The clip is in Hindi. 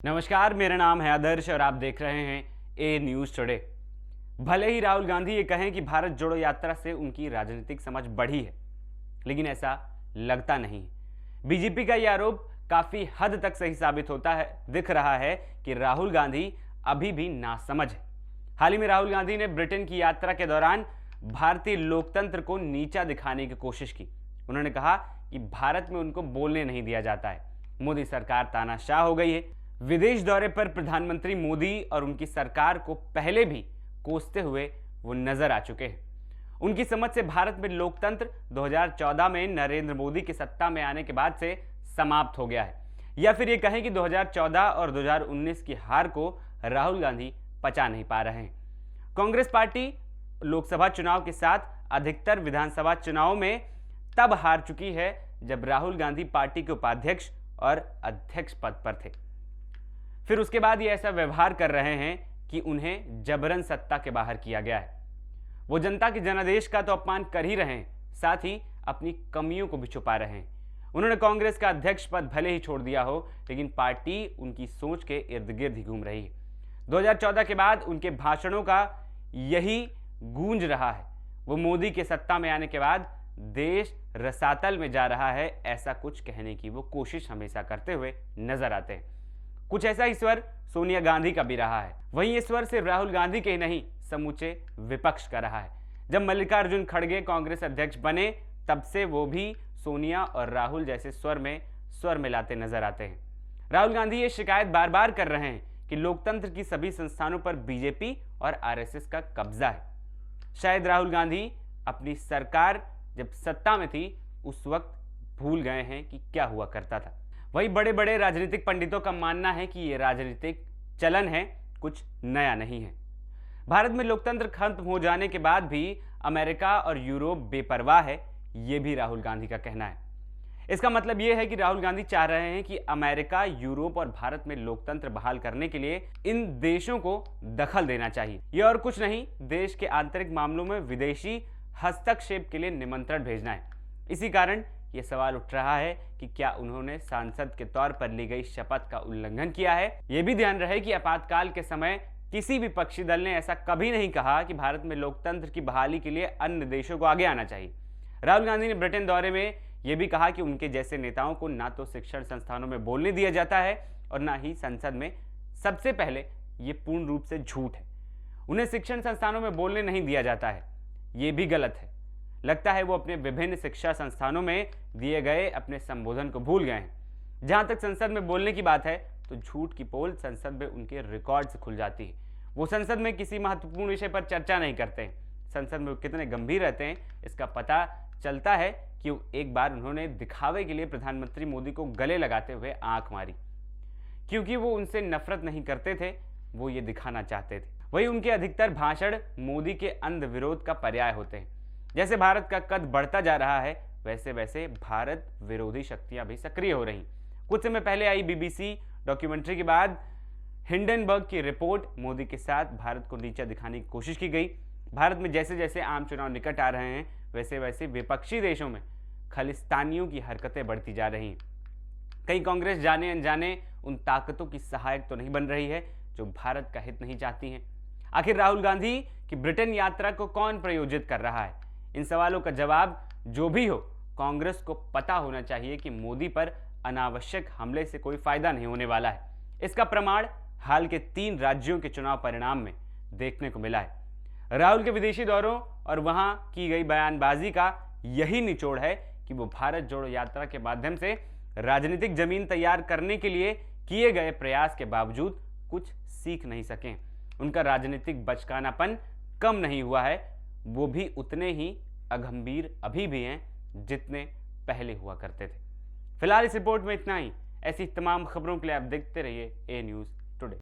नमस्कार, मेरा नाम है आदर्श और आप देख रहे हैं ए न्यूज टुडे। भले ही राहुल गांधी ये कहें कि भारत जोड़ो यात्रा से उनकी राजनीतिक समझ बढ़ी है, लेकिन ऐसा लगता नहीं है। बीजेपी का यह आरोप काफी हद तक सही साबित होता है। दिख रहा है कि राहुल गांधी अभी भी नासमझ है। हाल ही में राहुल गांधी ने ब्रिटेन की यात्रा के दौरान भारतीय लोकतंत्र को नीचा दिखाने की कोशिश की। उन्होंने कहा कि भारत में उनको बोलने नहीं दिया जाता है, मोदी सरकार तानाशाह हो गई है। विदेश दौरे पर प्रधानमंत्री मोदी और उनकी सरकार को पहले भी कोसते हुए वो नजर आ चुके हैं। उनकी समझ से भारत में लोकतंत्र 2014 में नरेंद्र मोदी की सत्ता में आने के बाद से समाप्त हो गया है, या फिर ये कहें कि 2014 और 2019 की हार को राहुल गांधी पचा नहीं पा रहे हैं। कांग्रेस पार्टी लोकसभा चुनाव के साथ अधिकतर विधानसभा चुनावों में तब हार चुकी है जब राहुल गांधी पार्टी के उपाध्यक्ष और अध्यक्ष पद पर थे। फिर उसके बाद ये ऐसा व्यवहार कर रहे हैं कि उन्हें जबरन सत्ता के बाहर किया गया है। वो जनता के जनादेश का तो अपमान कर ही रहे हैं, साथ ही अपनी कमियों को भी छुपा रहे हैं। उन्होंने कांग्रेस का अध्यक्ष पद भले ही छोड़ दिया हो, लेकिन पार्टी उनकी सोच के इर्द गिर्द ही घूम रही है। 2014 के बाद उनके भाषणों का यही गूंज रहा है। वो मोदी के सत्ता में आने के बाद देश रसातल में जा रहा है, ऐसा कुछ कहने की वो कोशिश हमेशा करते हुए नजर आते हैं। कुछ ऐसा ही स्वर सोनिया गांधी का भी रहा है। वहीं ये स्वर सिर्फ राहुल गांधी के ही नहीं, समूचे विपक्ष का रहा है। जब मल्लिकार्जुन खड़गे कांग्रेस अध्यक्ष बने, तब से वो भी सोनिया और राहुल जैसे स्वर में स्वर मिलाते नजर आते हैं। राहुल गांधी ये शिकायत बार बार कर रहे हैं कि लोकतंत्र की सभी संस्थानों पर बीजेपी और आरएसएस का कब्जा है। शायद राहुल गांधी अपनी सरकार जब सत्ता में थी उस वक्त भूल गए हैं कि क्या हुआ करता था। वही बड़े बड़े राजनीतिक पंडितों का मानना है कि ये राजनीतिक चलन है, कुछ नया नहीं है। भारत में लोकतंत्र खत्म हो जाने के बाद भी अमेरिका और यूरोप बेपरवाह है, ये भी राहुल गांधी का कहना है। इसका मतलब ये है कि राहुल गांधी चाह रहे हैं कि अमेरिका, यूरोप और भारत में लोकतंत्र बहाल करने के लिए इन देशों को दखल देना चाहिए। ये और कुछ नहीं, देश के आंतरिक मामलों में विदेशी हस्तक्षेप के लिए निमंत्रण भेजना है। इसी कारण यह सवाल उठ रहा है कि क्या उन्होंने सांसद के तौर पर ली गई शपथ का उल्लंघन किया है। यह भी ध्यान रहे कि आपातकाल के समय किसी विपक्षी दल ने ऐसा कभी नहीं कहा कि भारत में लोकतंत्र की बहाली के लिए अन्य देशों को आगे आना चाहिए। राहुल गांधी ने ब्रिटेन दौरे में यह भी कहा कि उनके जैसे नेताओं को ना तो शिक्षण संस्थानों में बोलने दिया जाता है और ना ही संसद में। सबसे पहले ये पूर्ण रूप से झूठ है। उन्हें शिक्षण संस्थानों में बोलने नहीं दिया जाता है, ये भी गलत है। लगता है वो अपने विभिन्न शिक्षा संस्थानों में दिए गए अपने संबोधन को भूल गए हैं। जहां तक संसद में बोलने की बात है तो झूठ की पोल संसद में उनके रिकॉर्ड से खुल जाती है। वो संसद में किसी महत्वपूर्ण विषय पर चर्चा नहीं करते हैं। संसद में वो कितने गंभीर रहते हैं इसका पता चलता है कि एक बार उन्होंने दिखावे के लिए प्रधानमंत्री मोदी को गले लगाते हुए आंख मारी। क्योंकि वो उनसे नफरत नहीं करते थे, वो ये दिखाना चाहते थे। वही उनके अधिकतर भाषण मोदी के अंध विरोध का पर्याय होते हैं। जैसे भारत का कद बढ़ता जा रहा है, वैसे वैसे भारत विरोधी शक्तियां भी सक्रिय हो रही। कुछ समय पहले आई बीबीसी डॉक्यूमेंट्री के बाद हिंडनबर्ग की रिपोर्ट मोदी के साथ भारत को नीचा दिखाने की कोशिश की गई। भारत में जैसे जैसे आम चुनाव निकट आ रहे हैं, वैसे वैसे विपक्षी देशों में खालिस्तानियों की हरकतें बढ़ती जा रही हैं। कहीं कांग्रेस जाने अनजाने उन ताकतों की सहायक तो नहीं बन रही है जो भारत का हित नहीं चाहती हैं। आखिर राहुल गांधी की ब्रिटेन यात्रा को कौन प्रायोजित कर रहा है? इन सवालों का जवाब जो भी हो, कांग्रेस को पता होना चाहिए कि मोदी पर अनावश्यक हमले से कोई फायदा नहीं होने वाला है। इसका प्रमाण हाल के 3 राज्यों के चुनाव परिणाम में देखने को मिला है। राहुल के विदेशी दौरों और वहां की गई बयानबाजी का यही निचोड़ है कि वो भारत जोड़ो यात्रा के माध्यम से राजनीतिक जमीन तैयार करने के लिए किए गए प्रयास के बावजूद कुछ सीख नहीं सके। उनका राजनीतिक बचकानापन कम नहीं हुआ है, वो भी उतने ही अगंभीर अभी भी हैं जितने पहले हुआ करते थे। फिलहाल इस रिपोर्ट में इतना ही। ऐसी तमाम खबरों के लिए आप देखते रहिए ए न्यूज़।